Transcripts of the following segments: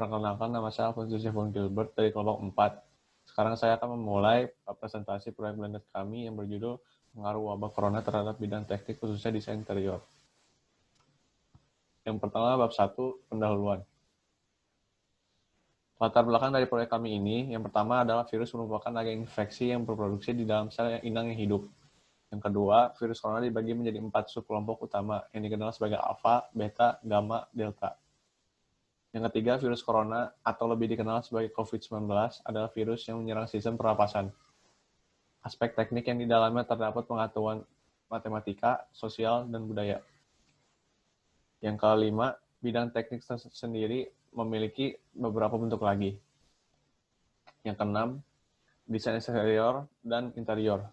Perkenalkan, nama saya Alfonso Jeffon Gilbert dari kelompok 4. Sekarang saya akan memulai presentasi proyek blended kami yang berjudul Pengaruh Wabah Corona terhadap bidang teknik khususnya desain interior. Yang pertama, bab 1, pendahuluan. Latar belakang dari proyek kami ini, yang pertama adalah virus merupakan agen infeksi yang berproduksi di dalam sel inang yang hidup. Yang kedua, virus corona dibagi menjadi 4 subkelompok utama yang dikenal sebagai alfa, beta, gamma, delta. Yang ketiga, virus corona atau lebih dikenal sebagai COVID-19 adalah virus yang menyerang sistem pernapasan. Aspek teknik yang di dalamnya terdapat pengetahuan matematika, sosial, dan budaya. Yang kelima, bidang teknik sendiri memiliki beberapa bentuk lagi. Yang keenam, desain eksterior dan interior.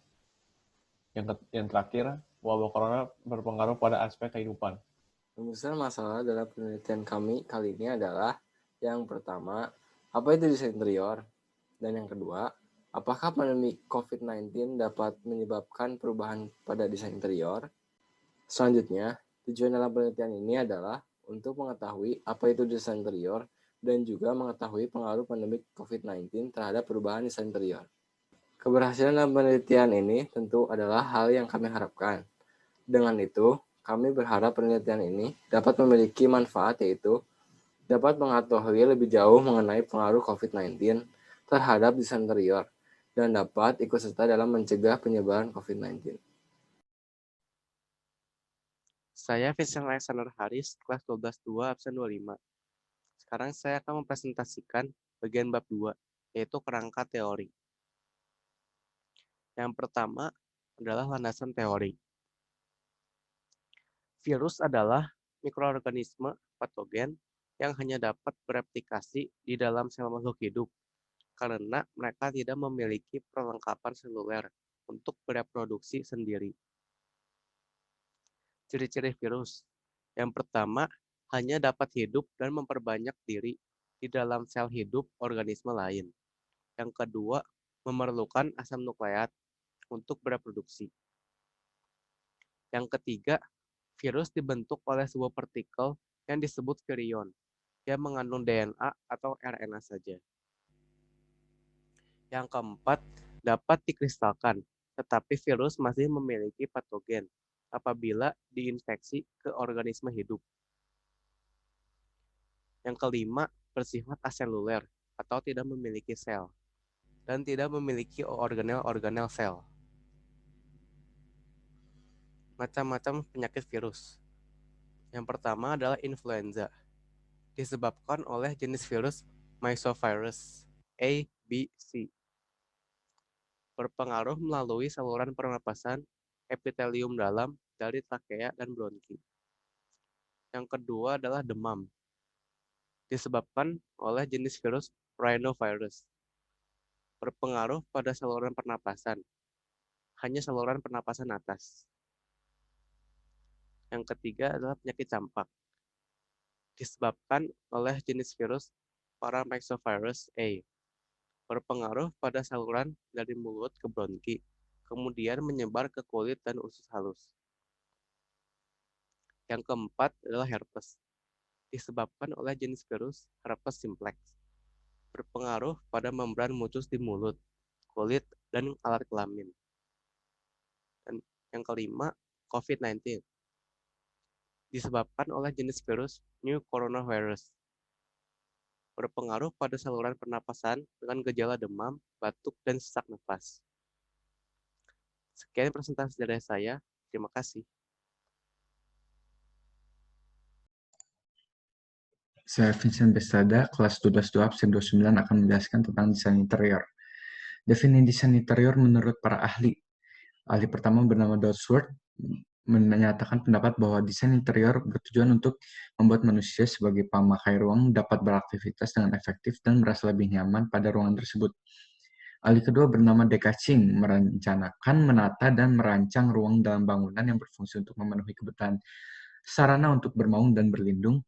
Yang terakhir, wabah corona berpengaruh pada aspek kehidupan. Rumusan masalah dalam penelitian kami kali ini adalah yang pertama, apa itu desain interior? Dan yang kedua, apakah pandemi COVID-19 dapat menyebabkan perubahan pada desain interior? Selanjutnya, tujuan dalam penelitian ini adalah untuk mengetahui apa itu desain interior dan juga mengetahui pengaruh pandemi COVID-19 terhadap perubahan desain interior. Keberhasilan dalam penelitian ini tentu adalah hal yang kami harapkan. Dengan itu, kami berharap penelitian ini dapat memiliki manfaat, yaitu dapat mengetahui lebih jauh mengenai pengaruh COVID-19 terhadap desain interior dan dapat ikut serta dalam mencegah penyebaran COVID-19. Saya Vincent Alexander Haris, kelas 12-2, absen 25. Sekarang saya akan mempresentasikan bagian bab 2, yaitu kerangka teori. Yang pertama adalah landasan teori. Virus adalah mikroorganisme patogen yang hanya dapat bereplikasi di dalam sel makhluk hidup karena mereka tidak memiliki perlengkapan seluler untuk bereproduksi sendiri. Ciri-ciri virus. Yang pertama, hanya dapat hidup dan memperbanyak diri di dalam sel hidup organisme lain. Yang kedua, memerlukan asam nukleat untuk bereproduksi. Yang ketiga, virus dibentuk oleh sebuah partikel yang disebut virion, yang mengandung DNA atau RNA saja. Yang keempat, dapat dikristalkan, tetapi virus masih memiliki patogen apabila diinfeksi ke organisme hidup. Yang kelima, bersifat aseluler atau tidak memiliki sel, dan tidak memiliki organel-organel sel. Macam-macam penyakit virus. Yang pertama adalah influenza, disebabkan oleh jenis virus Mysovirus A, B, C. Berpengaruh melalui saluran pernapasan epitelium dalam dari trakea dan bronki. Yang kedua adalah demam, disebabkan oleh jenis virus rhinovirus. Berpengaruh pada saluran pernapasan, hanya saluran pernapasan atas. Yang ketiga adalah penyakit campak, disebabkan oleh jenis virus Paramyxovirus A. Berpengaruh pada saluran dari mulut ke bronki, kemudian menyebar ke kulit dan usus halus. Yang keempat adalah herpes, disebabkan oleh jenis virus herpes simplex. Berpengaruh pada membran mucus di mulut, kulit, dan alat kelamin. Dan yang kelima, COVID-19, disebabkan oleh jenis virus New Coronavirus. Berpengaruh pada saluran pernapasan dengan gejala demam, batuk, dan sesak napas. Sekian presentasi dari saya. Terima kasih. Saya Vincent Bestada, kelas 12-2 absen 29 akan menjelaskan tentang desain interior. Definisi desain interior menurut para ahli. Ahli pertama bernama Dodsworth menyatakan pendapat bahwa desain interior bertujuan untuk membuat manusia sebagai pemakai ruang dapat beraktivitas dengan efektif dan merasa lebih nyaman pada ruangan tersebut. Ahli kedua bernama Dekaching merencanakan, menata, dan merancang ruang dalam bangunan yang berfungsi untuk memenuhi kebutuhan sarana untuk bermaung dan berlindung,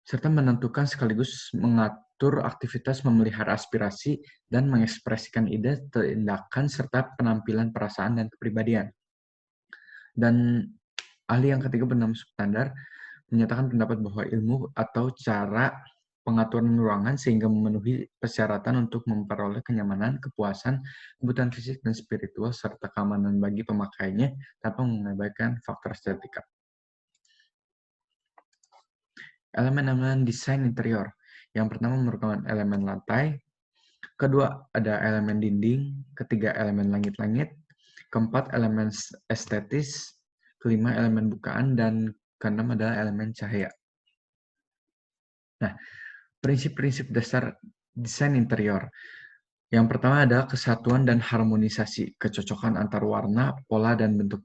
serta menentukan sekaligus mengatur aktivitas memelihara aspirasi dan mengekspresikan ide, tindakan, serta penampilan perasaan dan kepribadian. Dan ahli yang ketiga bernama Substandar menyatakan pendapat bahwa ilmu atau cara pengaturan ruangan sehingga memenuhi persyaratan untuk memperoleh kenyamanan, kepuasan, kebutuhan fisik dan spiritual, serta keamanan bagi pemakainya tanpa mengabaikan faktor estetika. Elemen-elemen desain interior. Yang pertama merupakan elemen lantai, kedua ada elemen dinding, ketiga elemen langit-langit, keempat elemen estetis, kelima elemen bukaan, dan keenam adalah elemen cahaya. Nah, prinsip-prinsip dasar desain interior. Yang pertama adalah kesatuan dan harmonisasi, kecocokan antar warna, pola, dan bentuk.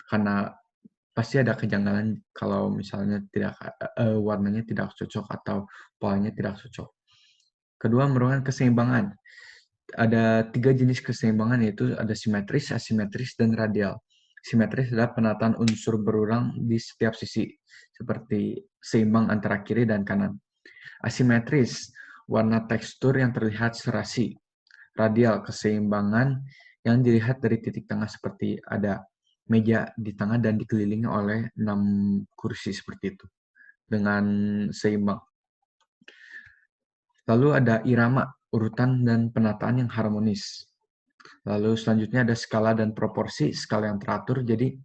Karena pasti ada kejanggalan kalau misalnya tidak warnanya tidak cocok atau polanya tidak cocok. Kedua, merupakan keseimbangan. Ada 3 jenis keseimbangan, yaitu ada simetris, asimetris, dan radial. Simetris adalah penataan unsur berulang di setiap sisi, seperti seimbang antara kiri dan kanan. Asimetris, warna tekstur yang terlihat serasi. Radial, keseimbangan yang dilihat dari titik tengah, seperti ada meja di tengah dan dikelilingi oleh 6 kursi seperti itu, dengan seimbang. Lalu ada irama, urutan dan penataan yang harmonis. Lalu selanjutnya ada skala dan proporsi, skala yang teratur, jadi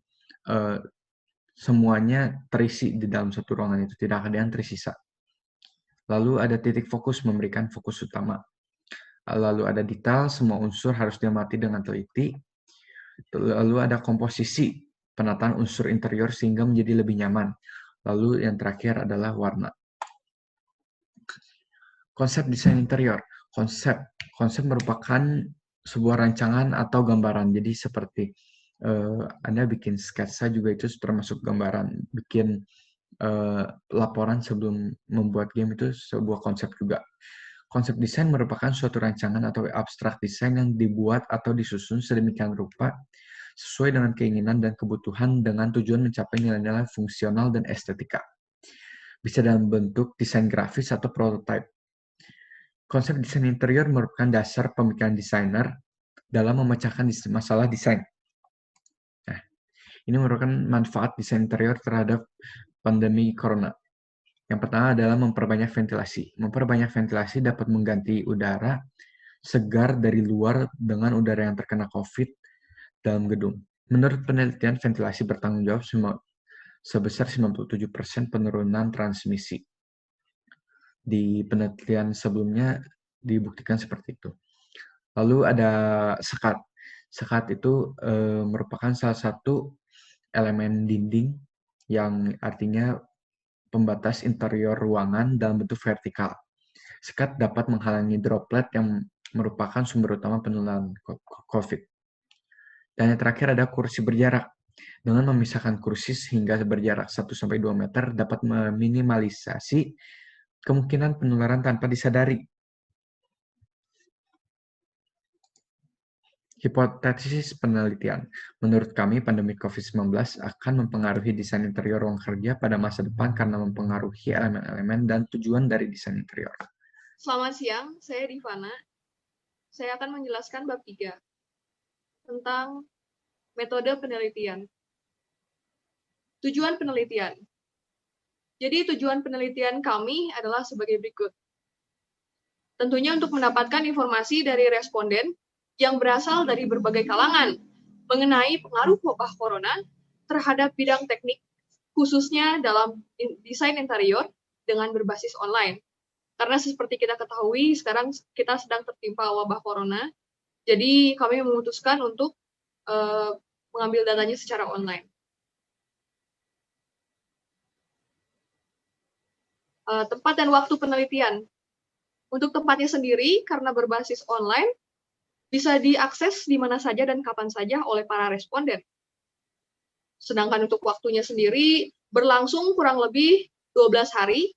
semuanya terisi di dalam satu ruangan itu, tidak ada yang tersisa. Lalu ada titik fokus, memberikan fokus utama. Lalu ada detail, semua unsur harus diamati dengan teliti. Lalu ada komposisi, penataan unsur interior sehingga menjadi lebih nyaman. Lalu yang terakhir adalah warna. Konsep desain interior. Konsep merupakan sebuah rancangan atau gambaran. Jadi seperti Anda bikin sketsa juga itu termasuk gambaran. Bikin laporan sebelum membuat game itu sebuah konsep juga. Konsep desain merupakan suatu rancangan atau abstrak desain yang dibuat atau disusun sedemikian rupa sesuai dengan keinginan dan kebutuhan dengan tujuan mencapai nilai-nilai fungsional dan estetika. Bisa dalam bentuk desain grafis atau prototype. Konsep desain interior merupakan dasar pemikiran desainer dalam memecahkan masalah desain. Nah, ini merupakan manfaat desain interior terhadap pandemi corona. Yang pertama adalah memperbanyak ventilasi. Memperbanyak ventilasi dapat mengganti udara segar dari luar dengan udara yang terkena COVID dalam gedung. Menurut penelitian, ventilasi bertanggung jawab sebesar 97% penurunan transmisi. Di penelitian sebelumnya dibuktikan seperti itu. Lalu ada sekat. Sekat itu merupakan salah satu elemen dinding yang artinya pembatas interior ruangan dalam bentuk vertikal. Sekat dapat menghalangi droplet yang merupakan sumber utama penularan COVID. Dan yang terakhir ada kursi berjarak. Dengan memisahkan kursi hingga berjarak 1-2 meter dapat meminimalisasi kemungkinan penularan tanpa disadari. Hipotesis penelitian. Menurut kami, pandemi COVID-19 akan mempengaruhi desain interior ruang kerja pada masa depan karena mempengaruhi elemen-elemen dan tujuan dari desain interior. Selamat siang, saya Divana. Saya akan menjelaskan bab 3 tentang metode penelitian. Tujuan penelitian. Jadi tujuan penelitian kami adalah sebagai berikut. Tentunya untuk mendapatkan informasi dari responden yang berasal dari berbagai kalangan mengenai pengaruh wabah corona terhadap bidang teknik, khususnya dalam desain interior dengan berbasis online. Karena seperti kita ketahui, sekarang kita sedang tertimpa wabah corona, jadi kami memutuskan untuk mengambil datanya secara online. Tempat dan waktu penelitian. Untuk tempatnya sendiri, karena berbasis online, bisa diakses di mana saja dan kapan saja oleh para responden. Sedangkan untuk waktunya sendiri berlangsung kurang lebih 12 hari,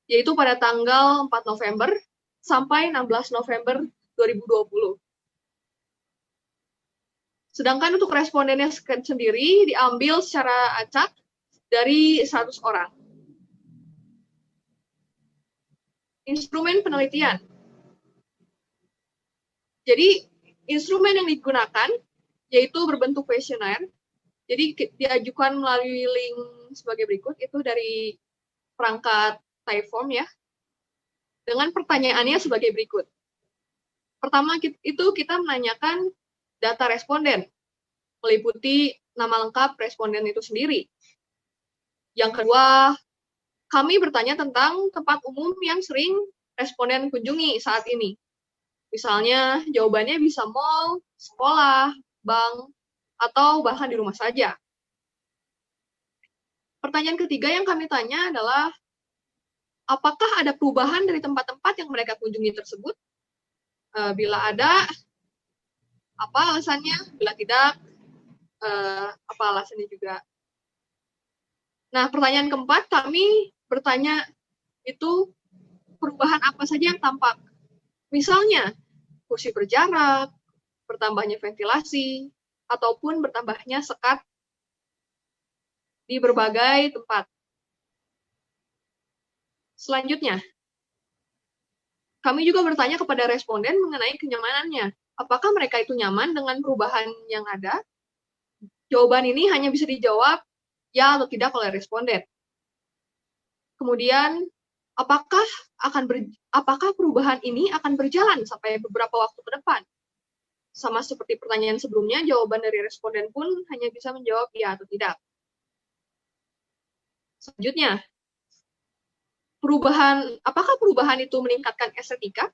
yaitu pada tanggal 4 November sampai 16 November 2020. Sedangkan untuk respondennya sendiri diambil secara acak dari 100 orang. Instrumen penelitian. Jadi, instrumen yang digunakan yaitu berbentuk kuesioner. Jadi diajukan melalui link sebagai berikut, itu dari perangkat Typeform ya. dengan pertanyaannya sebagai berikut. Pertama itu kita menanyakan data responden, meliputi nama lengkap responden itu sendiri. Yang kedua, kami bertanya tentang tempat umum yang sering responden kunjungi saat ini. Misalnya, jawabannya bisa mall, sekolah, bank, atau bahkan di rumah saja. Pertanyaan ketiga yang kami tanya adalah, apakah ada perubahan dari tempat-tempat yang mereka kunjungi tersebut? Bila ada, apa alasannya? Bila tidak, apa alasannya juga? Nah, pertanyaan keempat, kami bertanya itu perubahan apa saja yang tampak. Misalnya, kursi berjarak, bertambahnya ventilasi, ataupun bertambahnya sekat di berbagai tempat. Selanjutnya, kami juga bertanya kepada responden mengenai kenyamanannya. Apakah mereka itu nyaman dengan perubahan yang ada? Jawaban ini hanya bisa dijawab ya atau tidak oleh responden. Kemudian, apakah perubahan ini akan berjalan sampai beberapa waktu ke depan? Sama seperti pertanyaan sebelumnya, jawaban dari responden pun hanya bisa menjawab ya atau tidak. Selanjutnya, apakah perubahan itu meningkatkan estetika?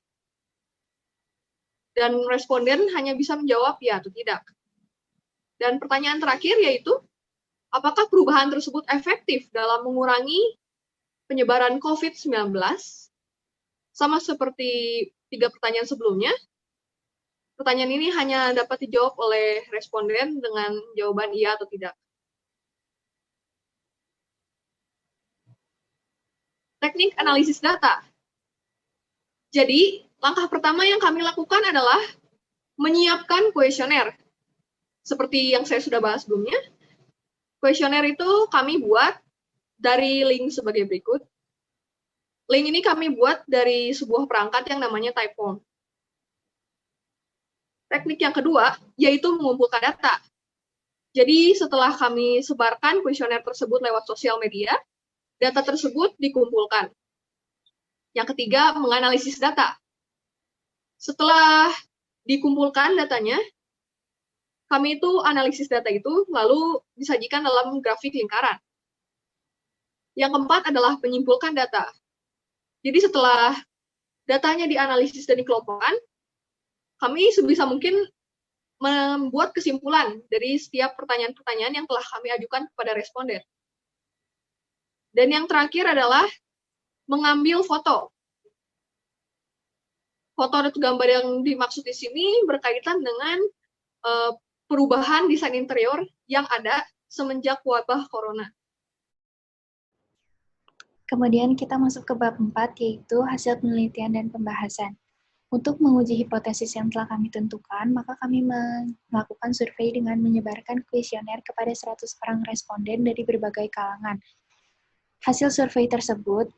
Dan responden hanya bisa menjawab ya atau tidak. Dan pertanyaan terakhir yaitu, apakah perubahan tersebut efektif dalam mengurangi penyebaran COVID-19? Sama seperti 3 pertanyaan sebelumnya, pertanyaan ini hanya dapat dijawab oleh responden dengan jawaban iya atau tidak. Teknik analisis data. Jadi, langkah pertama yang kami lakukan adalah menyiapkan kuesioner. Seperti yang saya sudah bahas sebelumnya, kuesioner itu kami buat dari link sebagai berikut. Link ini kami buat dari sebuah perangkat yang namanya Typeform. Teknik yang kedua, yaitu mengumpulkan data. Jadi, setelah kami sebarkan kuesioner tersebut lewat sosial media, data tersebut dikumpulkan. Yang ketiga, menganalisis data. Setelah dikumpulkan datanya, kami itu analisis data itu lalu disajikan dalam grafik lingkaran. Yang keempat adalah menyimpulkan data. Jadi setelah datanya dianalisis dan dikelompokkan, kami sebisa mungkin membuat kesimpulan dari setiap pertanyaan-pertanyaan yang telah kami ajukan kepada responden. Dan yang terakhir adalah mengambil foto. Foto atau gambar yang dimaksud di sini berkaitan dengan perubahan desain interior yang ada semenjak wabah corona. Kemudian kita masuk ke bab 4, yaitu hasil penelitian dan pembahasan. Untuk menguji hipotesis yang telah kami tentukan, maka kami melakukan survei dengan menyebarkan kuesioner kepada 100 orang responden dari berbagai kalangan. Hasil survei tersebut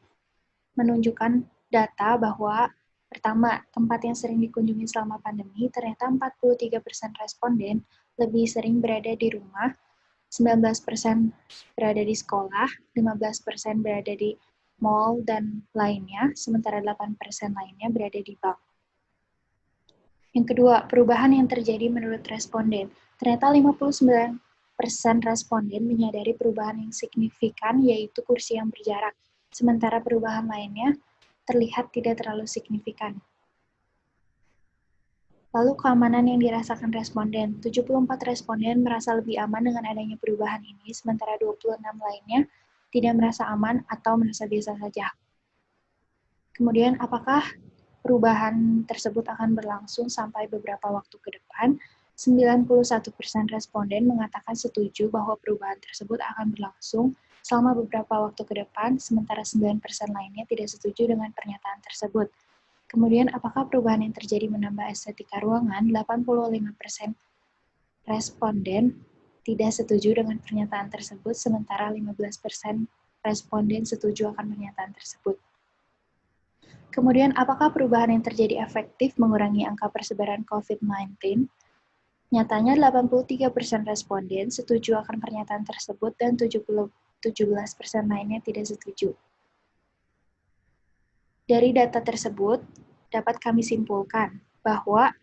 menunjukkan data bahwa pertama, tempat yang sering dikunjungi selama pandemi, ternyata 43% responden lebih sering berada di rumah, 19% berada di sekolah, 15% berada di mall dan lainnya, sementara 8% lainnya berada di bank. Yang kedua, perubahan yang terjadi menurut responden. Ternyata 59% responden menyadari perubahan yang signifikan, yaitu kursi yang berjarak, sementara perubahan lainnya terlihat tidak terlalu signifikan. Lalu keamanan yang dirasakan responden. 74 responden merasa lebih aman dengan adanya perubahan ini, sementara 26 lainnya tidak merasa aman atau merasa biasa saja. Kemudian, apakah perubahan tersebut akan berlangsung sampai beberapa waktu ke depan? 91% responden mengatakan setuju bahwa perubahan tersebut akan berlangsung selama beberapa waktu ke depan, sementara 9% lainnya tidak setuju dengan pernyataan tersebut. Kemudian, apakah perubahan yang terjadi menambah estetika ruangan? 85% responden tidak setuju dengan pernyataan tersebut, sementara 15% responden setuju akan pernyataan tersebut. Kemudian, apakah perubahan yang terjadi efektif mengurangi angka persebaran COVID-19? Nyatanya 83% responden setuju akan pernyataan tersebut dan 17% lainnya tidak setuju. Dari data tersebut, dapat kami simpulkan bahwa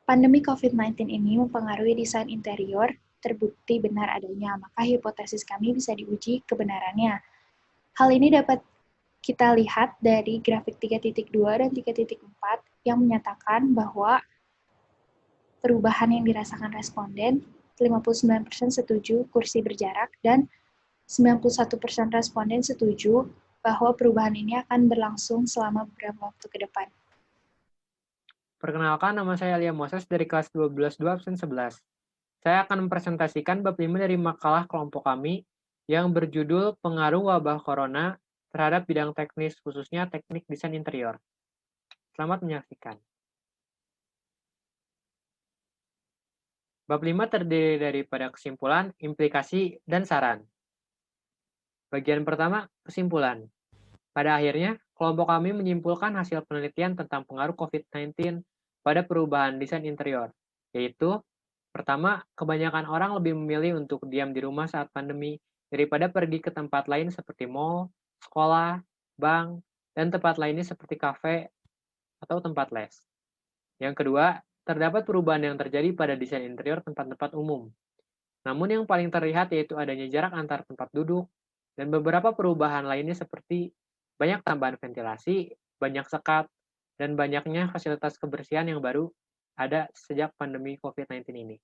pandemi COVID-19 ini mempengaruhi desain interior, terbukti benar adanya, maka hipotesis kami bisa diuji kebenarannya. Hal ini dapat kita lihat dari grafik 3.2 dan 3.4 yang menyatakan bahwa perubahan yang dirasakan responden, 59% setuju kursi berjarak dan 91% responden setuju bahwa perubahan ini akan berlangsung selama beberapa waktu ke depan. Perkenalkan, nama saya Alia Moses dari kelas 12-2 absen 11. Saya akan mempresentasikan bab 5 dari makalah kelompok kami yang berjudul Pengaruh Wabah Corona terhadap bidang teknis, khususnya teknik desain interior. Selamat menyaksikan. Bab 5 terdiri daripada kesimpulan, implikasi, dan saran. Bagian pertama, kesimpulan. Pada akhirnya, kelompok kami menyimpulkan hasil penelitian tentang pengaruh COVID-19 pada perubahan desain interior, yaitu pertama, kebanyakan orang lebih memilih untuk diam di rumah saat pandemi daripada pergi ke tempat lain seperti mall, sekolah, bank, dan tempat lainnya seperti kafe atau tempat les. Yang kedua, terdapat perubahan yang terjadi pada desain interior tempat-tempat umum. Namun yang paling terlihat yaitu adanya jarak antar tempat duduk, dan beberapa perubahan lainnya seperti banyak tambahan ventilasi, banyak sekat, dan banyaknya fasilitas kebersihan yang baru ada sejak pandemi COVID-19 ini.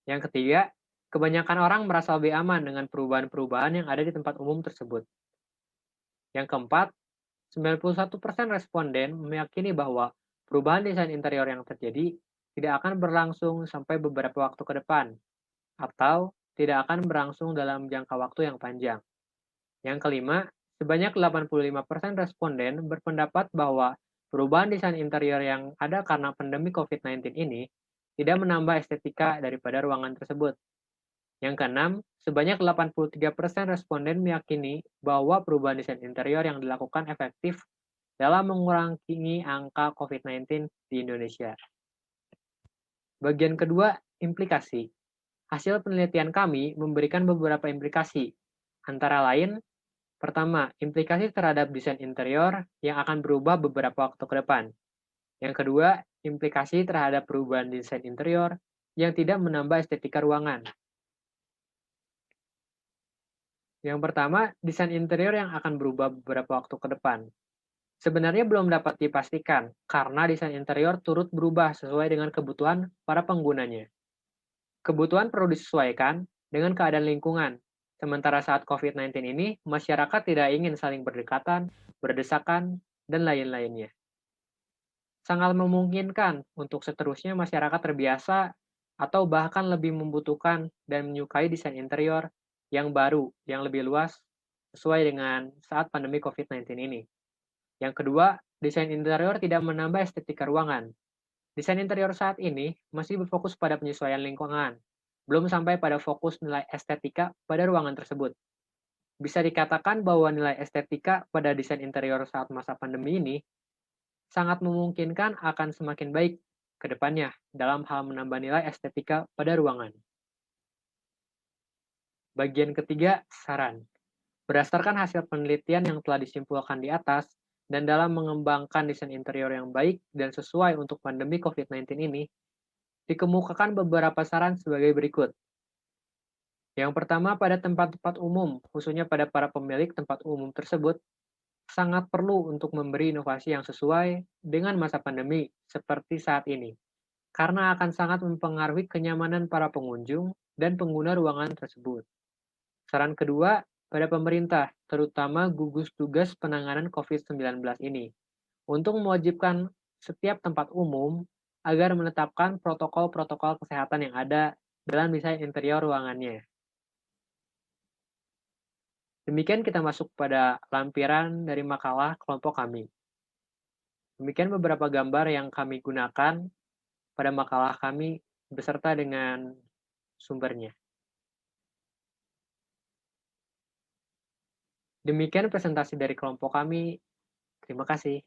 Yang ketiga, kebanyakan orang merasa lebih aman dengan perubahan-perubahan yang ada di tempat umum tersebut. Yang keempat, 91% responden meyakini bahwa perubahan desain interior yang terjadi tidak akan berlangsung sampai beberapa waktu ke depan, atau tidak akan berlangsung dalam jangka waktu yang panjang. Yang kelima, sebanyak 85% responden berpendapat bahwa perubahan desain interior yang ada karena pandemi COVID-19 ini tidak menambah estetika daripada ruangan tersebut. Yang keenam, sebanyak 83% responden meyakini bahwa perubahan desain interior yang dilakukan efektif dalam mengurangi angka COVID-19 di Indonesia. Bagian kedua, implikasi. Hasil penelitian kami memberikan beberapa implikasi, antara lain, pertama, implikasi terhadap desain interior yang akan berubah beberapa waktu ke depan. Yang kedua, implikasi terhadap perubahan desain interior yang tidak menambah estetika ruangan. Yang pertama, desain interior yang akan berubah beberapa waktu ke depan. Sebenarnya belum dapat dipastikan karena desain interior turut berubah sesuai dengan kebutuhan para penggunanya. Kebutuhan perlu disesuaikan dengan keadaan lingkungan. Sementara saat COVID-19 ini, masyarakat tidak ingin saling berdekatan, berdesakan, dan lain-lainnya. Sangat memungkinkan untuk seterusnya masyarakat terbiasa atau bahkan lebih membutuhkan dan menyukai desain interior yang baru, yang lebih luas, sesuai dengan saat pandemi COVID-19 ini. Yang kedua, desain interior tidak menambah estetika ruangan. Desain interior saat ini masih berfokus pada penyesuaian lingkungan, belum sampai pada fokus nilai estetika pada ruangan tersebut. Bisa dikatakan bahwa nilai estetika pada desain interior saat masa pandemi ini sangat memungkinkan akan semakin baik ke depannya dalam hal menambah nilai estetika pada ruangan. Bagian ketiga, saran. Berdasarkan hasil penelitian yang telah disimpulkan di atas, dan dalam mengembangkan desain interior yang baik dan sesuai untuk pandemi COVID-19 ini, dikemukakan beberapa saran sebagai berikut. Yang pertama, pada tempat-tempat umum, khususnya pada para pemilik tempat umum tersebut, sangat perlu untuk memberi inovasi yang sesuai dengan masa pandemi seperti saat ini, karena akan sangat mempengaruhi kenyamanan para pengunjung dan pengguna ruangan tersebut. Saran kedua, pada pemerintah, terutama gugus tugas penanganan COVID-19 ini, untuk mewajibkan setiap tempat umum agar menetapkan protokol-protokol kesehatan yang ada dalam desain interior ruangannya. Demikian kita masuk pada lampiran dari makalah kelompok kami. Demikian beberapa gambar yang kami gunakan pada makalah kami beserta dengan sumbernya. Demikian presentasi dari kelompok kami. Terima kasih.